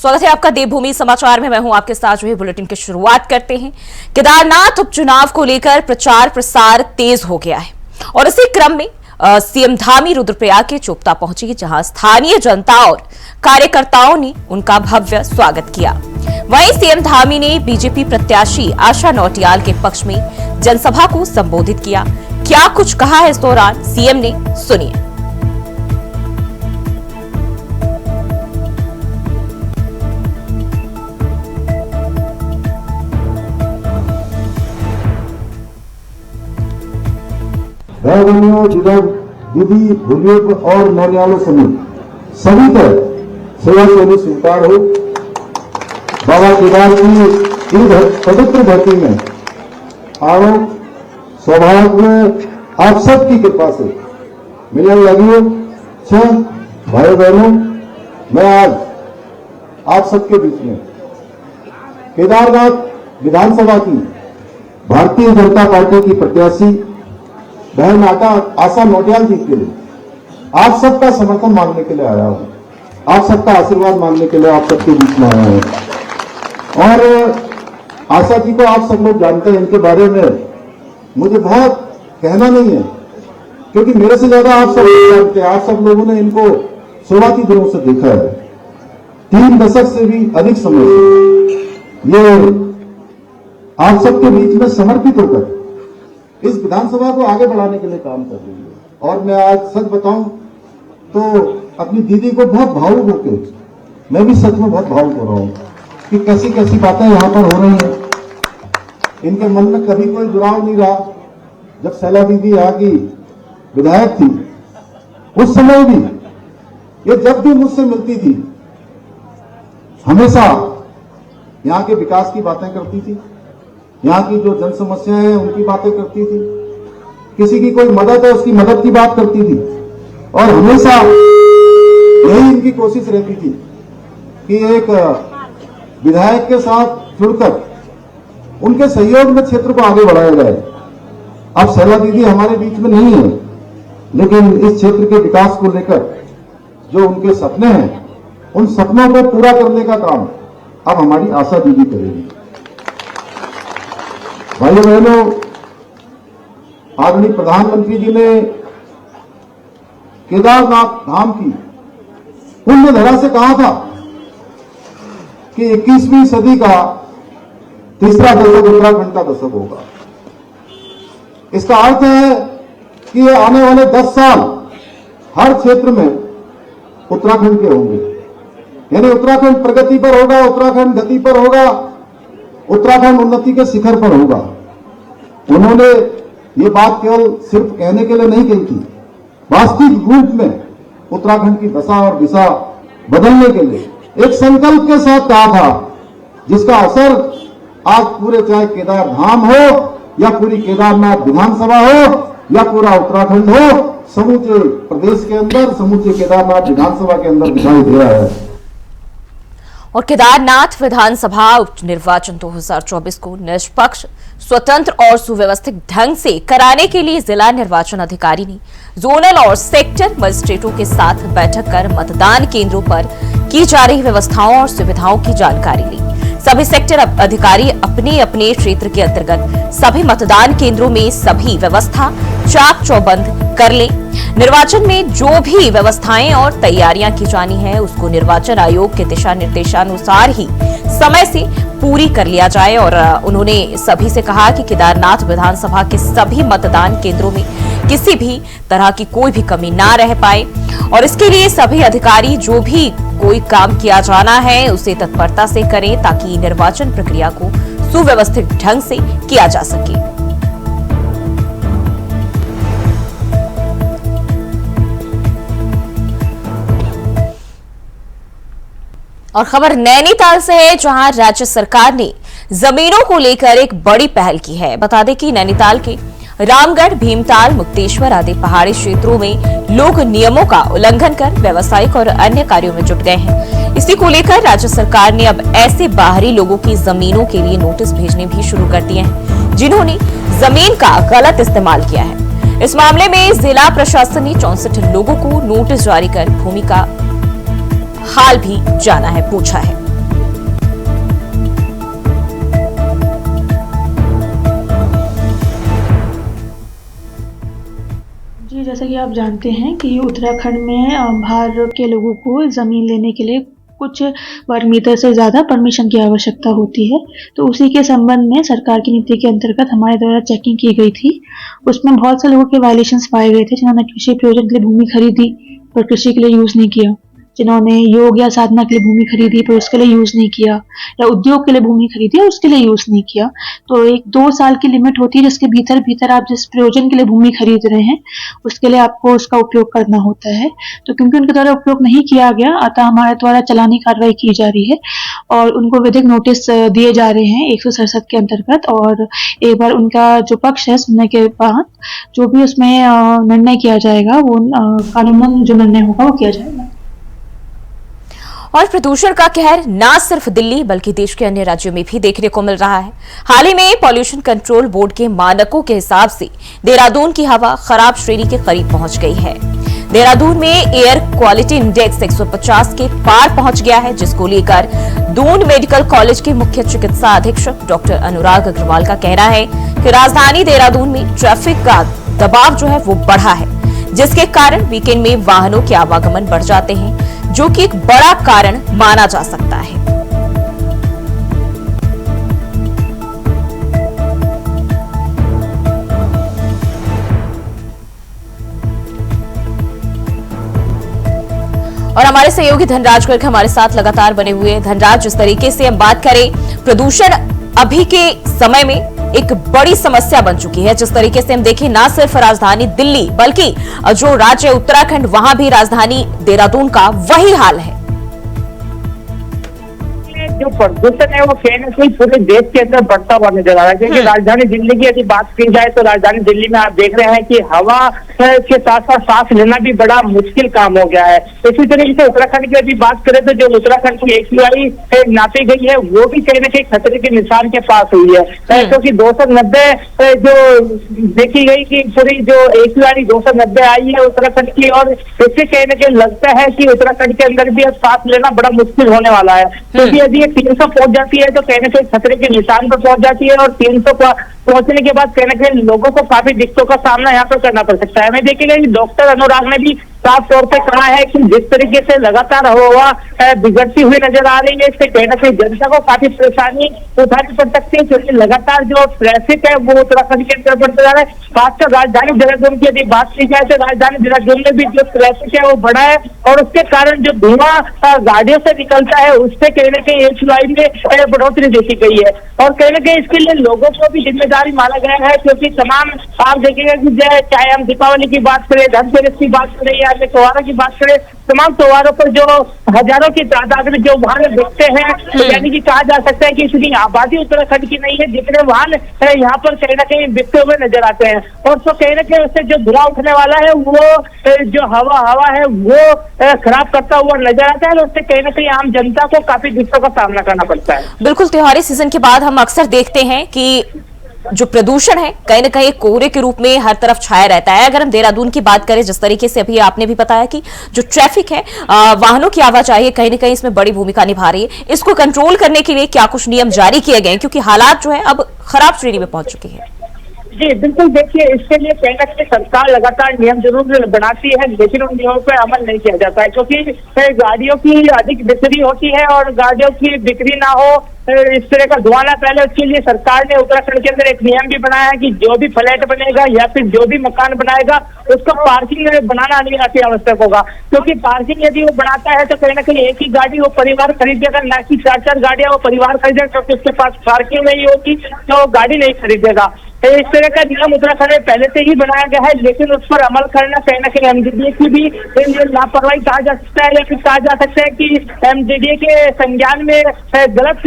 स्वागत है आपका देवभूमि समाचार में। मैं हूं आपके साथ। जो है बुलेटिन की शुरुआत करते हैं। केदारनाथ उपचुनाव को लेकर प्रचार प्रसार तेज हो गया है और इसी क्रम में सीएम धामी रुद्रप्रयाग के चोपता पहुंची, जहां स्थानीय जनता और कार्यकर्ताओं ने उनका भव्य स्वागत किया। वहीं सीएम धामी ने बीजेपी प्रत्याशी आशा नौटियाल के पक्ष में जनसभा को संबोधित किया। क्या कुछ कहा है इस दौरान सीएम ने, सुनिए। दीदी भूमियों और नौनियालों समेत सभी तरह सेवा से स्वीकार हो। बाबा केदार की पवित्र धरती में आओ, स्वभाव में आप सबकी कृपा से मिलने लगी। भाई बहनों, मैं आज आप सबके बीच में केदारनाथ विधानसभा की भारतीय जनता पार्टी की प्रत्याशी बहन आशा नौटियाल जी के लिए आप सबका समर्थन मांगने के लिए आया हूं, आप सबका आशीर्वाद मांगने के लिए आप सबके बीच में आया हूं। और आशा जी को आप सब लोग जानते हैं, इनके बारे में मुझे बहुत कहना नहीं है, क्योंकि मेरे से ज्यादा आप सब जानते हैं। आप सब लोगों ने इनको शुरुआती दिनों से देखा है, 3 दशक से भी अधिक समय से ये आप सबके बीच में समर्पित होकर इस विधानसभा को आगे बढ़ाने के लिए काम कर रही है। और मैं आज सच बताऊं तो अपनी दीदी को बहुत भावुक होकर मैं भी सच में बहुत भावुक हो रहा हूं कि कैसी कैसी बातें यहां पर हो रही हैं। इनके मन में कभी कोई जुड़ाव नहीं रहा। जब शैला दीदी यहाँ की विधायक थी, उस समय भी ये जब भी मुझसे मिलती थी हमेशा यहाँ के विकास की बातें करती थी, यहाँ की जो जन समस्याएं हैं उनकी बातें करती थी, किसी की कोई मदद है उसकी मदद की बात करती थी। और हमेशा यही इनकी कोशिश रहती थी कि एक विधायक के साथ जुड़कर उनके सहयोग में क्षेत्र को आगे बढ़ाया जाए। अब शैला दीदी हमारे बीच में नहीं है, लेकिन इस क्षेत्र के विकास को लेकर जो उनके सपने हैं, उन सपनों को पूरा करने का काम अब हमारी आशा दीदी करेगी। भाइयों बहनों, आदरणीय प्रधानमंत्री जी ने केदारनाथ धाम की पुण्य धरा से कहा था कि 21वीं सदी का तीसरा दशक उत्तराखंड का दशक होगा। इसका अर्थ है कि ये आने वाले 10 साल हर क्षेत्र में उत्तराखंड के होंगे, यानी उत्तराखंड प्रगति पर होगा, उत्तराखंड गति पर होगा, उत्तराखंड उन्नति के शिखर पर होगा। उन्होंने ये बात केवल सिर्फ कहने के लिए नहीं कही थी, वास्तविक रूप में उत्तराखंड की दशा और दिशा बदलने के लिए एक संकल्प के साथ कहा था, जिसका असर आज पूरे, चाहे केदार धाम हो या पूरी केदारनाथ विधानसभा हो या पूरा उत्तराखंड हो, समूचे प्रदेश के अंदर, समूचे केदारनाथ विधानसभा के अंदर दिखाई दे रहा है। और केदारनाथ विधानसभा उपनिर्वाचन 2024 को निष्पक्ष, स्वतंत्र और सुव्यवस्थित ढंग से कराने के लिए जिला निर्वाचन अधिकारी ने जोनल और सेक्टर मजिस्ट्रेटों के साथ बैठक कर मतदान केंद्रों पर की जा रही व्यवस्थाओं और सुविधाओं की जानकारी ली। सभी सेक्टर अधिकारी अपने अपने क्षेत्र के अंतर्गत सभी मतदान केंद्रों में सभी व्यवस्था चाक चौबंद कर ले। निर्वाचन में जो भी व्यवस्थाएं और तैयारियां की जानी है, उसको निर्वाचन आयोग के दिशा निर्देशानुसार ही समय से पूरी कर लिया जाए। और उन्होंने सभी से कहा कि केदारनाथ विधानसभा के सभी मतदान केंद्रों में किसी भी तरह की कोई भी कमी ना रह पाए, और इसके लिए सभी अधिकारी जो भी कोई काम किया जाना है उसे तत्परता से करें, ताकि निर्वाचन प्रक्रिया को सुव्यवस्थित ढंग से किया जा सके। और खबर नैनीताल से है, जहां राज्य सरकार ने जमीनों को लेकर एक बड़ी पहल की है। बता दें कि नैनीताल के रामगढ़, भीमताल, मुक्तेश्वर आदि पहाड़ी क्षेत्रों में लोग नियमों का उल्लंघन कर व्यावसायिक और अन्य कार्यों में जुट गए हैं। इसी को लेकर राज्य सरकार ने अब ऐसे बाहरी लोगों की जमीनों के लिए नोटिस भेजने भी शुरू कर दिए हैं, जिन्होंने जमीन का गलत इस्तेमाल किया है। इस मामले में जिला प्रशासन ने 64 लोगों को नोटिस जारी कर भूमि का हाल भी जाना है, पूछा है। जैसा कि आप जानते हैं कि उत्तराखंड में बाहर के लोगों को ज़मीन लेने के लिए कुछ वर्ग मीटर से ज़्यादा परमिशन की आवश्यकता होती है। तो उसी के संबंध में सरकार की नीति के अंतर्गत हमारे द्वारा चेकिंग की गई थी। उसमें बहुत से लोगों के वायलेशंस पाए गए थे, जिन्होंने कृषि प्रयोजन के लिए भूमि खरीदी पर कृषि के लिए यूज़ नहीं किया, जिन्होंने योग या साधना के लिए भूमि खरीदी पर उसके लिए यूज़ नहीं किया, या उद्योग के लिए भूमि खरीदी और उसके लिए यूज़ नहीं किया। तो 1-2 साल की लिमिट होती है, जिसके भीतर आप जिस प्रयोजन के लिए भूमि खरीद रहे हैं उसके लिए आपको उसका उपयोग करना होता है। तो क्योंकि उनके द्वारा उपयोग नहीं किया गया, अतः हमारे द्वारा चालानी कार्रवाई की जा रही है और उनको विधिक नोटिस दिए जा रहे हैं 167 के अंतर्गत। और एक बार उनका जो पक्ष है सुनने के बाद जो भी उसमें निर्णय किया जाएगा, वो कानूनन जो निर्णय होगा वो किया जाएगा। और प्रदूषण का कहर न सिर्फ दिल्ली बल्कि देश के अन्य राज्यों में भी देखने को मिल रहा है। हाल ही में पॉल्यूशन कंट्रोल बोर्ड के मानकों के हिसाब से देहरादून की हवा खराब श्रेणी के करीब पहुंच गई है। देहरादून में एयर क्वालिटी इंडेक्स 150 के पार पहुंच गया है, जिसको लेकर दून मेडिकल कॉलेज के मुख्य चिकित्सा अधीक्षक डॉक्टर अनुराग अग्रवाल का कहना है कि राजधानी देहरादून में ट्रैफिक का दबाव जो है वो बढ़ा है, जिसके कारण वीकेंड में वाहनों के आवागमन बढ़ जाते हैं, जो कि एक बड़ा कारण माना जा सकता है। और हमारे सहयोगी धनराज गर्ग हमारे साथ लगातार बने हुए। धनराज, जिस तरीके से हम बात करें, प्रदूषण अभी के समय में एक बड़ी समस्या बन चुकी है। जिस तरीके से हम देखें, ना सिर्फ राजधानी दिल्ली बल्कि जो राज्य उत्तराखंड, वहां भी राजधानी देहरादून का वही हाल है। जो प्रदूषण है वो कहीं ना कहीं पूरे देश के अंदर बढ़ता हुआ नजर आ रहा है, क्योंकि राजधानी दिल्ली की यदि बात की जाए तो राजधानी दिल्ली में आप देख रहे हैं कि हवा के साथ साथ सांस लेना भी बड़ा मुश्किल काम हो गया है। इसी तरीके से उत्तराखंड की यदि बात करें तो जो उत्तराखंड की AQI नापी गई है वो भी कहीं ना कहीं खतरे के निशान के पास हुई है, क्योंकि 290 जो देखी गई कि पूरी जो AQI 290 आई है उत्तराखंड की, और इससे कहीं ना कहीं लगता है कि उत्तराखंड के अंदर भी अब सांस लेना बड़ा मुश्किल होने वाला है, क्योंकि यदि 300 पहुंच जाती है तो कहीं ना कहीं खतरे के निशान पर पहुंच जाती है, और 300 पहुंचने के बाद कहीं ना कहीं लोगों को काफी दिक्कतों का सामना यहाँ पर करना पड़ सकता है। हमें देखिएगा कि डॉक्टर अनुराग ने भी साफ तौर पे कहा है कि जिस तरीके से लगातार हवा बिगड़ती हुई नजर आ रही है, इससे कहीं ना कहीं जनता को काफी परेशानी उठानी पड़ सकती है, क्योंकि लगातार जो ट्रैफिक है वो उत्तराखंड के अंदर बढ़ता जा रहा है। खासकर राजधानी देहरादून की यदि बात की जाए तो राजधानी देहरादून में भी जो ट्रैफिक है वो बढ़ा है, और उसके कारण जो धुआं गाड़ियों से निकलता है उससे कहीं ना कहीं AQI में बढ़ोतरी देखी गई है, और कहीं ना कहीं इसके लिए लोगों को भी जिम्मेदारी माना गया है, क्योंकि तमाम आप देखिएगा कि चाहे हम दीपावली की बात करें, धनतेरस की बात करें या त्योहारों की बात करें, तमाम त्योहारों पर जो हजारों की तादाद में जो वाहन दिखते हैं, तो यानी कि कहा जा सकता है कि इतनी आबादी उत्तराखंड की नहीं है जितने वाहन यहाँ पर कहीं ना कहीं बिकते हुए नजर आते हैं, और तो कहीं ना कहीं उससे जो धुआं उठने वाला है वो जो हवा है वो खराब करता हुआ नजर आता है, और उससे कहीं ना कहीं आम जनता को काफी दिक्कतों का सामना करना पड़ता है। बिल्कुल, त्योहारी सीजन के बाद हम अक्सर देखते हैं कि जो प्रदूषण है कहीं ना कहीं कोहरे के रूप में हर तरफ छाया रहता है। अगर हम देहरादून की बात करें, जिस तरीके से अभी आपने भी बताया कि जो ट्रैफिक है, वाहनों की आवाजाही कहीं ना कहीं इसमें बड़ी भूमिका निभा रही है। इसको कंट्रोल करने के लिए क्या कुछ नियम जारी किए गए हैं, क्योंकि हालात जो है अब खराब श्रेणी में पहुंच चुके हैं? जी बिल्कुल, देखिए इसके लिए कहीं ना कहीं सरकार लगातार नियम जरूर बनाती है, लेकिन उन नियमों पर अमल नहीं किया जाता है, क्योंकि गाड़ियों की अधिक बिक्री होती है, और गाड़ियों की बिक्री ना हो, इस तरह का धुआं ना फैले, उसके लिए सरकार ने उत्तराखंड के अंदर एक नियम भी बनाया है कि जो भी फ्लैट बनेगा या फिर जो भी मकान बनाएगा उसको पार्किंग में बनाना अनिवार्य आवश्यक होगा, क्योंकि पार्किंग यदि वो बनाता है तो कहीं ना कहीं एक ही गाड़ी वो परिवार खरीदेगा, ना कि 4-4 गाड़ियां वो परिवार खरीदेगा, क्योंकि उसके पास पार्किंग नहीं होगी तो वो गाड़ी नहीं खरीदेगा। इस तरह का नियम उत्तराखंड में पहले से ही बनाया गया है, लेकिन उस पर अमल करना कहीं ना कहीं MDDA की भी लापरवाही कहा जा सकता है, या फिर कहा जा सकता है कि MDDA के संज्ञान में गलत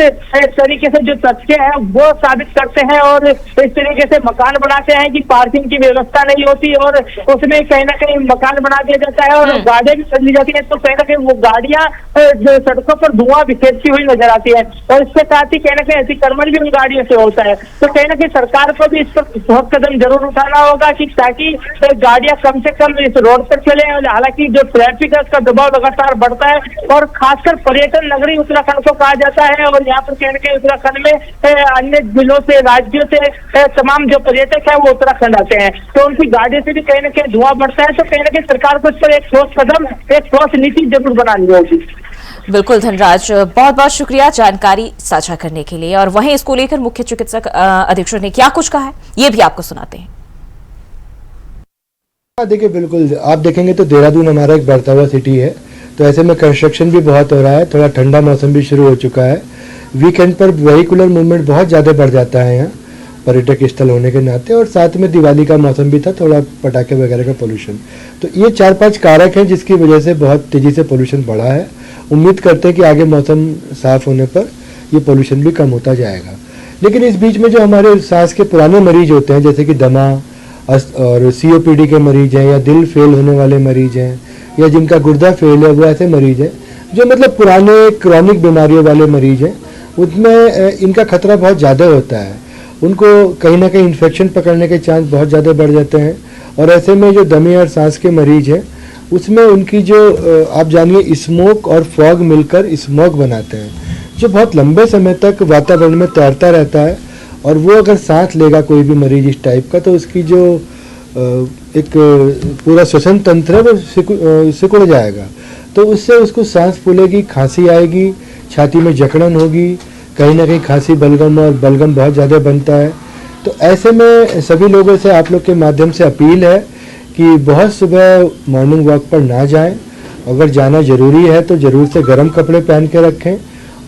तरीके से जो तथ्य है वो साबित करते हैं, और इस तरीके से मकान बनाते हैं कि पार्किंग की व्यवस्था नहीं होती, और उसमें कहीं ना कहीं मकान बना दिया जाता है और गाड़ियां भी खरीद ली जाती है, तो कहीं ना कहीं वो गाड़ियां सड़कों पर धुआं बिखेरती हुई नजर आती है, और इसके साथ ही कहीं ना कहीं अतिक्रमण भी उन गाड़ियों से होता है। तो कहीं ना कहीं सरकार को भी इस पर ठोस कदम जरूर उठाना होगा कि ताकि गाड़ियां कम से कम इस रोड पर चले। हालांकि जो ट्रैफिक है उसका दबाव लगातार बढ़ता है और खासकर पर्यटन नगरी उत्तराखंड को कहा जाता है और यहाँ पर कहीं न कहीं उत्तराखंड में अन्य जिलों से, राज्यों से तमाम जो पर्यटक है वो उत्तराखंड आते हैं, तो उनकी गाड़ी से भी कहीं न कहीं धुआं बढ़ता है। तो कहीं न कहीं सरकार को इस पर एक ठोस कदम, एक ठोस नीति जरूर बनानी होगी। बिल्कुल धनराज, बहुत बहुत शुक्रिया जानकारी साझा करने के लिए। और वहीं इसको लेकर मुख्य चिकित्सक अधीक्षक ने क्या कुछ कहा है ये भी आपको सुनाते हैं। देखिए, बिल्कुल आप देखेंगे तो देहरादून हमारा एक बढ़ता हुआ सिटी है, तो ऐसे में कंस्ट्रक्शन भी बहुत हो रहा है, थोड़ा ठंडा मौसम भी शुरू हो चुका है। वीकेंड पर वेहिकुलर मूवमेंट बहुत ज़्यादा बढ़ जाता है यहाँ पर्यटक स्थल होने के नाते, और साथ में दिवाली का मौसम भी था, थोड़ा पटाखे वगैरह का पोल्यूशन। तो ये 4-5 कारक हैं जिसकी वजह से बहुत तेज़ी से पोल्यूशन बढ़ा है। उम्मीद करते हैं कि आगे मौसम साफ होने पर ये पोल्यूशन भी कम होता जाएगा। लेकिन इस बीच में जो हमारे सांस के पुराने मरीज होते हैं, जैसे कि दमा और COPD के मरीज हैं, या दिल फेल होने वाले मरीज हैं, या जिनका गुर्दा फेल है, वो ऐसे मरीज हैं जो मतलब पुराने क्रॉनिक बीमारियों वाले मरीज हैं, उनमें इनका खतरा बहुत ज़्यादा होता है। उनको कहीं ना कहीं इन्फेक्शन पकड़ने के चांस बहुत ज़्यादा बढ़ जाते हैं। और ऐसे में जो दमे और सांस के मरीज हैं उसमें उनकी जो आप जानिए स्मोक और फॉग मिलकर स्मोक बनाते हैं, जो बहुत लंबे समय तक वातावरण में तैरता रहता है, और वो अगर सांस लेगा कोई भी मरीज इस टाइप का, तो उसकी जो एक पूरा श्वसन तंत्र है वो सिकुड़ जाएगा। तो उससे उसको सांस फूलेगी, खांसी आएगी, छाती में जकड़न होगी, कहीं ना कहीं खांसी बलगम और बलगम बहुत ज़्यादा बनता है। तो ऐसे में सभी लोगों से आप लोग के माध्यम से अपील है कि बहुत सुबह मॉर्निंग वॉक पर ना जाएं। अगर जाना ज़रूरी है तो ज़रूर से गर्म कपड़े पहन के रखें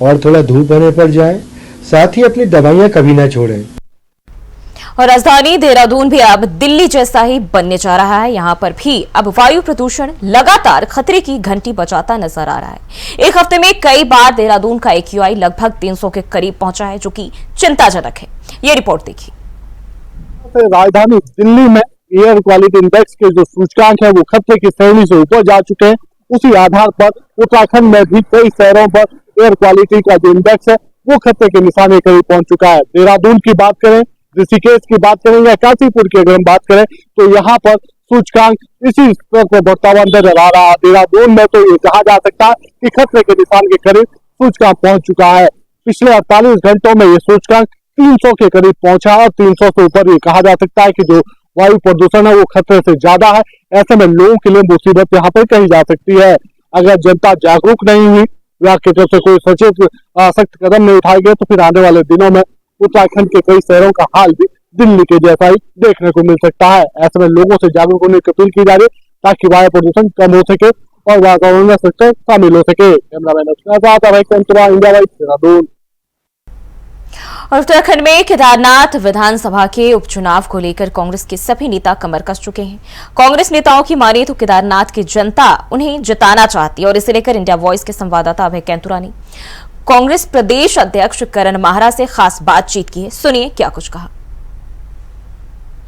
और थोड़ा धूप होने पर जाएं। साथ ही अपनी दवाइयाँ कभी ना छोड़ें। और राजधानी देहरादून भी अब दिल्ली जैसा ही बनने जा रहा है। यहाँ पर भी अब वायु प्रदूषण लगातार खतरे की घंटी बजाता नजर आ रहा है। एक हफ्ते में कई बार देहरादून का AQI लगभग 300 के करीब पहुंचा है, जो कि चिंताजनक है। ये रिपोर्ट देखिए। राजधानी दिल्ली में एयर क्वालिटी इंडेक्स के जो सूचकांक है वो खतरे की श्रेणी से ऊपर जा चुके हैं। उसी आधार पर उत्तराखंड में भी कई शहरों पर एयर क्वालिटी का जो इंडेक्स है वो खतरे के निशान के करीब पहुंच चुका है। देहरादून की बात करें, ऋषिकेश की बात करें या काशीपुर की अगर हम बात करें तो यहाँ पर सूचकांक इसी स्तर पर बढ़ता हुआ नजर आ रहा है। देहरादून में तो ये कहा जा सकता है कि खतरे के निशान के करीब सूचकांक पहुंच चुका है। पिछले 48 घंटों में ये सूचकांक 300 के करीब पहुंचा और 300 से ऊपर ये कहा जा सकता है कि जो वायु प्रदूषण है वो खतरे से ज्यादा है। ऐसे में लोगों के लिए मुसीबत यहाँ पर कही जा सकती है। अगर जनता जागरूक नहीं हुई या की तरफ से कोई सचेत सख्त कदम नहीं उठाए गए तो फिर आने वाले दिनों में उत्तराखंड के कई शहरों का हाल भी दिल्ली के जैसा ही देखने को मिल सकता है। ऐसे में लोगों से जागरूक होने की अपील की जा रही है ताकि वायु प्रदूषण कम हो सके और वातावरण में स्वच्छता शामिल हो सके। Cameraman India wise Dehradun. और उत्तराखंड में केदारनाथ विधानसभा के उपचुनाव को लेकर कांग्रेस के सभी नेता कमर कस चुके हैं। कांग्रेस नेताओं की माने तो केदारनाथ की जनता उन्हें जिताना चाहती है और इसे लेकर इंडिया वॉइस के संवाददाता अभय कैंतुरा ने कांग्रेस प्रदेश अध्यक्ष करण माहरा से खास बातचीत की है। सुनिए क्या कुछ कहा।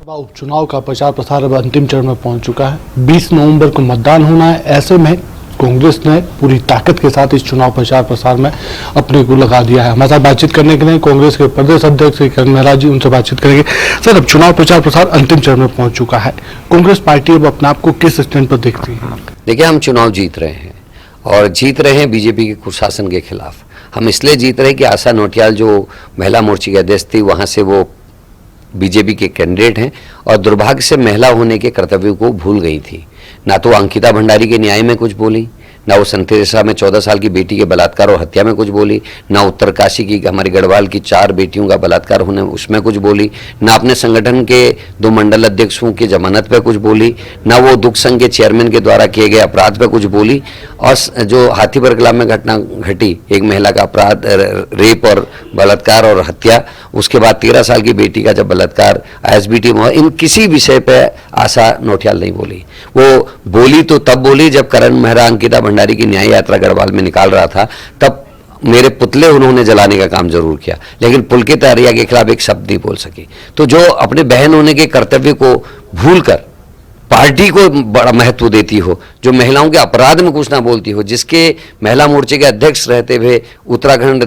उपचुनाव का प्रचार प्रसार अब अंतिम चरण में पहुंच चुका है। 20 नवंबर को मतदान होना है। ऐसे में कांग्रेस ने पूरी ताकत के साथ इस चुनाव प्रचार प्रसार में अपने को लगा दिया है। हमारे साथ बातचीत करने के लिए कांग्रेस के प्रदेश अध्यक्ष करण माहरा जी, उनसे बातचीत करेंगे। सर, अब चुनाव प्रचार प्रसार अंतिम चरण में पहुंच चुका है। कांग्रेस पार्टी अब अपने आप को किस स्टैंड पर देखती है? देखिए, हम चुनाव जीत रहे हैं और जीत रहे हैं बीजेपी के कुशासन के खिलाफ। हम इसलिए जीत रहे हैं कि आशा नोटियाल जो महिला मोर्चे की अध्यक्ष थी, वहां से वो बीजेपी के कैंडिडेट हैं और दुर्भाग्य से महिला होने के कर्तव्यों को भूल गई थी। ना तो अंकिता भंडारी के न्याय में कुछ बोली, ना वो संतेसा में 14 साल की बेटी के बलात्कार और हत्या में कुछ बोली, ना उत्तरकाशी की हमारी गढ़वाल की 4 बेटियों का बलात्कार होने उसमें कुछ बोली, ना अपने संगठन के 2 मंडल अध्यक्षों की जमानत पे कुछ बोली, ना वो दुख संघ के चेयरमैन के द्वारा किए गए अपराध पे कुछ बोली। और जो हाथीपुर कला में घटना घटी, एक महिला का अपराध, रेप और बलात्कार और हत्या, उसके बाद 13 साल की बेटी का जब बलात्कार ISBT में, इन किसी विषय पे आशा नोटियाल नहीं बोली। वो बोली तो तब बोली जब करण माहरा अंकिता भंडारी की न्याय यात्रा गढ़वाल में निकाल रहा था, तब मेरे पुतले उन्होंने जलाने का काम जरूर किया, लेकिन पुलकित आर्या के खिलाफ एक शब्द नहीं बोल सकी। तो जो अपने बहन होने के कर्तव्य को भूलकर पार्टी को बड़ा महत्व देती हो, जो महिलाओं के अपराध में कुछ ना बोलती हो, जिसके महिला मोर्चे के अध्यक्ष रहते हुए उत्तराखंड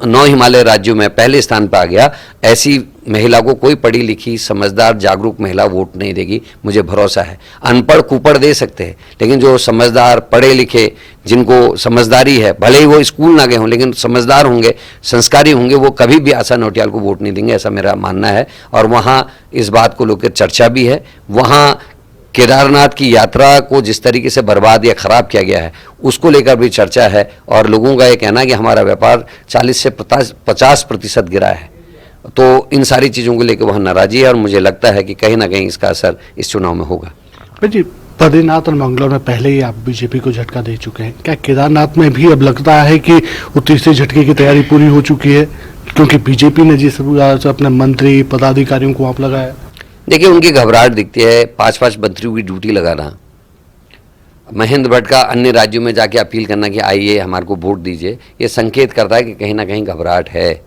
9 हिमालय राज्यों में पहले स्थान पर आ गया, ऐसी महिला को कोई पढ़ी लिखी समझदार जागरूक महिला वोट नहीं देगी, मुझे भरोसा है। अनपढ़ कुपढ़ दे सकते हैं, लेकिन जो समझदार पढ़े लिखे जिनको समझदारी है, भले ही वो स्कूल ना गए हों लेकिन समझदार होंगे, संस्कारी होंगे, वो कभी भी आशा नौटियाल को वोट नहीं देंगे, ऐसा मेरा मानना है। और वहाँ इस बात को लेकर चर्चा भी है। वहाँ केदारनाथ की यात्रा को जिस तरीके से बर्बाद या खराब किया गया है उसको लेकर भी चर्चा है, और लोगों का ये कहना है कि हमारा व्यापार 40 से 50% गिरा है। तो इन सारी चीज़ों को लेकर वहाँ नाराजी है, और मुझे लगता है कि कहीं ना कहीं इसका असर इस चुनाव में होगा। जी, बद्रीनाथ और मंगलौर में पहले ही आप बीजेपी को झटका दे चुके हैं, क्या केदारनाथ में भी अब लगता है कि वो तीसरे झटके की तैयारी पूरी हो चुकी है, क्योंकि बीजेपी ने जिस अपने मंत्री पदाधिकारियों को वहाँ पर लगाया? देखिए, उनकी घबराहट दिखती है। 5-5 मंत्रियों की ड्यूटी लगाना, महेंद्र भट्ट का अन्य राज्यों में जाके अपील करना कि आइए हमारे को वोट दीजिए, ये संकेत करता है कि कहीं ना कहीं घबराहट है।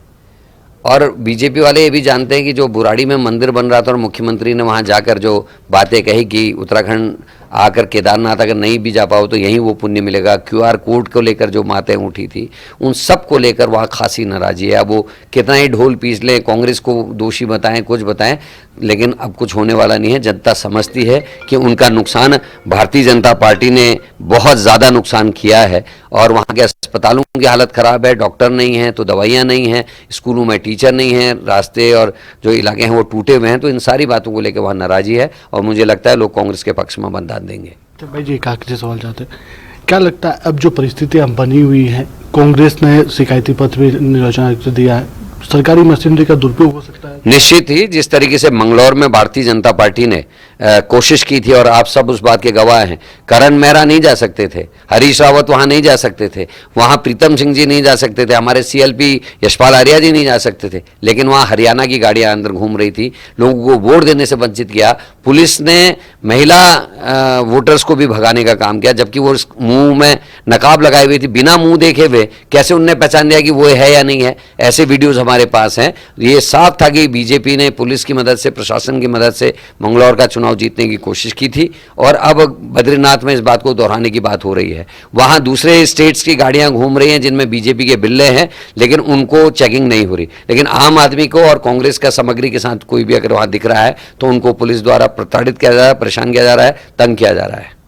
और बीजेपी वाले ये भी जानते हैं कि जो बुराड़ी में मंदिर बन रहा था और मुख्यमंत्री ने वहाँ जाकर जो बातें कही कि उत्तराखंड आकर केदारनाथ अगर नहीं भी जा पाओ तो यहीं वो पुण्य मिलेगा, QR कोड को लेकर जो बातें उठी थी, उन सब को लेकर वहाँ खासी नाराजी है। अब वो कितना ही ढोल पीस लें, कांग्रेस को दोषी बताएं, कुछ बताएं, लेकिन अब कुछ होने वाला नहीं है। जनता समझती है कि उनका नुकसान भारतीय जनता पार्टी ने बहुत ज़्यादा नुकसान किया है, और वहाँ के अस्पतालों की हालत ख़राब है, डॉक्टर नहीं हैं तो दवाइयाँ नहीं हैं, स्कूलों में टीचर नहीं हैं, रास्ते और जो इलाके हैं वो टूटे हुए हैं। तो इन सारी बातों को लेकर वहाँ नाराजी है, और मुझे लगता है लोग कांग्रेस के पक्ष में मतदान देंगे। तो भाई जी, एक आखिरी सवाल चाहते हैं, क्या लगता है अब जो परिस्थितियां बनी हुई हैं, कांग्रेस ने शिकायती पत्र भी निर्वाचन आयोग को दिया है, सरकारी मशीनरी का दुरुपयोग हो सकता है? निश्चित ही, जिस तरीके से मंगलौर में भारतीय जनता पार्टी ने कोशिश की थी, और आप सब उस बात के गवाह हैं, करण मेहरा नहीं जा सकते थे, हरीश रावत वहां नहीं जा सकते थे, वहां प्रीतम सिंह जी नहीं जा सकते थे, हमारे CLP यशपाल आर्या जी नहीं जा सकते थे, लेकिन वहां हरियाणा की गाड़ियां अंदर घूम रही थी, लोगों को वोट देने से वंचित किया। पुलिस ने महिला वोटर्स को भी भगाने का काम किया, जबकि वो मुंह में नकाब लगाई हुई थी, बिना मुंह देखे हुए कैसे उनने पहचान लिया कि वो है या नहीं है? ऐसे वीडियोज हमारे पास हैं। ये साफ था कि बीजेपी ने पुलिस की मदद से, प्रशासन की मदद से मंगलौर का चुनाव जीतने की कोशिश की थी, और अब बद्रीनाथ में इस बात को दोहराने की बात हो रही है। वहां दूसरे स्टेट्स की गाड़ियां घूम रही हैं जिनमें बीजेपी के बिल्ले हैं, लेकिन उनको चेकिंग नहीं हो रही। लेकिन आम आदमी को और कांग्रेस का सामग्री के साथ कोई भी अगर वहां दिख रहा है तो उनको पुलिस द्वारा प्रताड़ित किया जा रहा है, परेशान किया जा रहा है, तंग किया जा रहा है।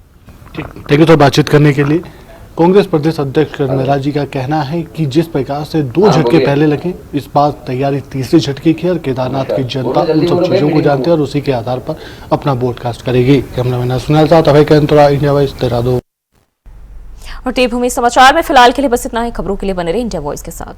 ठीक है, तो बातचीत करने के लिए कांग्रेस प्रदेश अध्यक्ष मेहरा जी का कहना है कि जिस प्रकार से 2 झटके पहले लगे, इस बार तैयारी तीसरे झटके की, और केदारनाथ की जनता उन सब चीजों को जानती है और उसी के आधार पर अपना वोट कास्ट करेगी। कैमरामैन सुनील साथ इंडिया वॉइस देहरादून। और देवभूमि समाचार में फिलहाल के लिए बस इतना ही। खबरों के लिए बने रहे इंडिया वॉइस के साथ।